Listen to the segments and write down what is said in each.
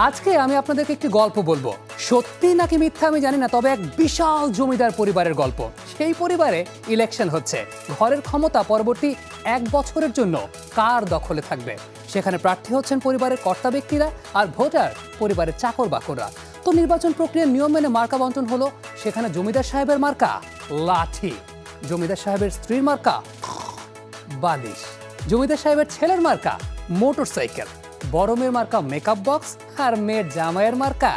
আজকে আমি আপনাদেরকে একটি গল্প বলবো। সত্যি নাকি মিথ্যা আমি জানি না, তবে এক বিশাল জমিদার পরিবারের গল্প। সেই পরিবারে ইলেকশন হচ্ছে, ঘরের ক্ষমতা পরবর্তী 1 বছরের জন্য কার দখলে থাকবে। সেখানে প্রার্থী হচ্ছেন পরিবারের কর্তা ব্যক্তিরা, আর ভোটার পরিবারের চাকর বাকররা। তো নির্বাচন প্রক্রিয়ার নিয়ম মেনে মার্কা বন্টন হলো। সেখানে জমিদার সাহেবের মার্কা লাঠি, জমিদার সাহেবের স্ত্রীর মার্কা বালিশ, জমিদার সাহেবের ছেলের মার্কা মোটরসাইকেল, বড় মেয়ের মার্কা মেকআপ বক্স, আর মেয়ের জামাইয়ের মার্কা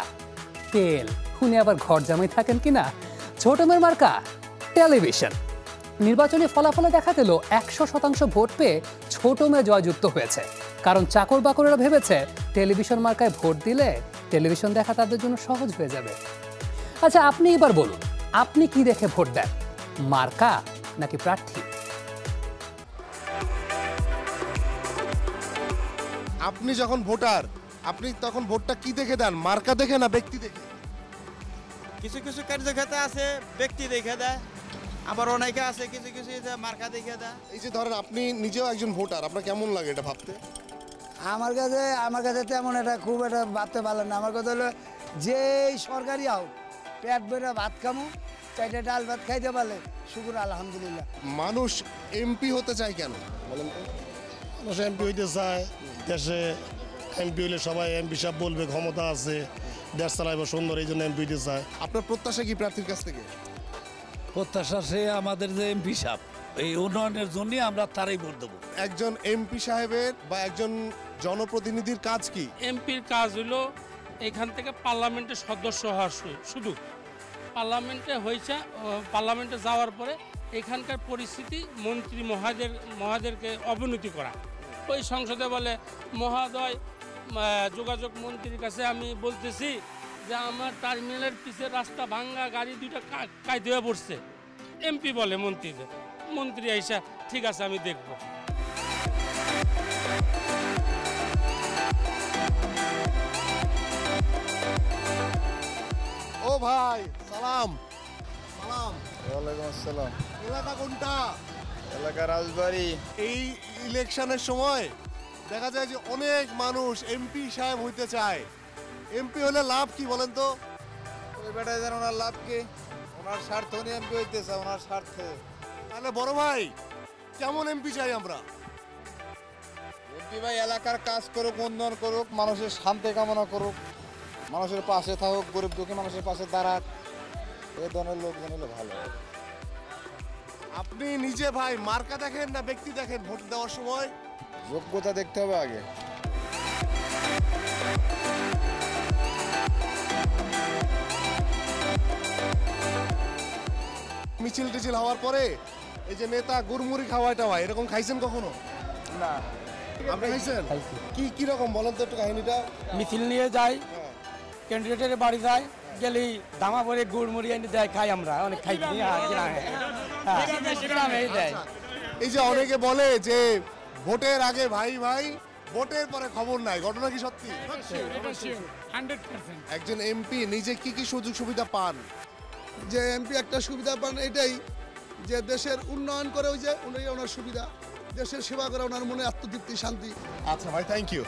তেল। উনি আবার ঘর জামাই থাকেন কিনা। ছোট মেয়ের মার্কা টেলিভিশন। নির্বাচনী ফলাফলে দেখা গেল 100% ভোট পেয়ে ছোট মেয়ে জয়যুক্ত হয়েছে, কারণ চাকর বাকরেরা ভেবেছে টেলিভিশন মার্কায় ভোট দিলে টেলিভিশন দেখা তাদের জন্য সহজ হয়ে যাবে। আচ্ছা, আপনি এবার বলুন, আপনি কি দেখে ভোট দেন, মার্কা নাকি প্রার্থী? আপনি যখন ভোটার, আপনি তখন ভোটটা কি দেখে দেন, মার্কা দেখে না ব্যক্তি দেখে? কিছু কিছু কার্যক্ষেত্রে আছে ব্যক্তি দেখে দেয়, আবার অনেকে আছে কিছু কিছু মার্কা দেখে দেয়। এই যে ধরেন আপনি নিজেও একজন ভোটার, আপনার কেমন লাগে এটা ভাবতে? আমার কাছে তেমন এটা খুব একটা ভাবতে পারলাম না। আমার কথা হলো যেই সরকারি হোক, পেট ভরে ভাত খামো, চাইটা ডাল ভাত খাইতে পারলে শুকুর আলহামদুলিল্লাহ। মানুষ এমপি হতে চায় কেন বলেন তো? মানুষ এমপি হইতে চায়, দেশে এমপি হইলে সবাই এমপি সাহেব বলবে ক্ষমতা আছে, দেশ চালাইব সুন্দর, এই জন্য এমপি হইতে চায়। আপনার প্রত্যাশা কি প্রার্থীর কাছ থেকে? প্রত্যাশা সে আমাদের যে এমপি সাহেব, এই উন্নয়নের জন্য আমরা তারই ভোট দেবো। একজন এমপি সাহেবের বা একজন জনপ্রতিনিধির কাজ কি? এমপির কাজ হলো এখান থেকে পার্লামেন্টের সদস্য হওয়া, শুধু পার্লামেন্টে হয়েছে, পার্লামেন্টে যাওয়ার পরে এখানকার পরিস্থিতি মন্ত্রী মহাদেরকে অবনতি করা। ওই সংসদে বলে, মহোদয় যোগাযোগ মন্ত্রীর কাছে আমি বলতেছি যে আমার টার্মিনালের পিছের রাস্তা ভাঙ্গা, গাড়ি 2টা কায়দে হয়ে পড়ছে। এমপি বলে মন্ত্রীদের, মন্ত্রী আইসা ঠিক আছে আমি দেখব। ও ভাই, সালাম। সালাম। ওয়ালাইকুম আসসালাম। এলাকা কোনটা? এলাকা রাজবাড়ি। এই ইলেকশনের সময় দেখা যায় যে অনেক মানুষ এমপি সাহেব হইতে চায়। এমপি হলে লাভ কি বলেন তো? ওই বেটায় যেন ওনার লাভ কি, ওনার স্বার্থ নিয়ে এমপি হইতেছে, ওনার স্বার্থে। তাহলে বড় ভাই, কেমন এমপি চাই আমরা? এমপি ভাই এলাকার কাজ করুক, উন্নয়ন করুক, মানুষের শান্তি কামনা করুক, মানুষের পাশে থাকুক, গরিব দুঃখী মানুষের পাশে দাঁড়াক, এই ধরনের লোকজন হলে ভালো। আপনি নিজে ভাই মার্কা দেখেন না ব্যক্তি দেখেন ভোট দেওয়ার সময়? যোগ্যতা দেখতে হবে আগে। মিছিল টিছিল হওয়ার পরে এই যে নেতা গুড়মুড়ি খাওয়াটা হয়, এরকম খাইছেন কখনো? না। আপনি খাইছেন? কি রকম বলেন তো একটু কাহিনীটা। মিছিল নিয়ে যাই, ক্যান্ডিডেটের বাড়ি যাই, গেলেই দামা পরে গুড় মুড়ি এনে দেয়, খাই আমরা অনেক খাই। এই যে অনেকে বলে যে ভোটের আগে ভাই ভাই, ভোটের পরে খবর নাই, ঘটনা কি সত্যি? একজন এমপি নিজে কি কি সুযোগ সুবিধা পান? যে এমপি একটা সুবিধা পান এটাই যে দেশের উন্নয়ন করে, ওই যে ওনার সুবিধা, দেশের সেবা করে ওনার মনে আত্মতৃপ্তি, শান্তি। আচ্ছা ভাই, থ্যাংক ইউ।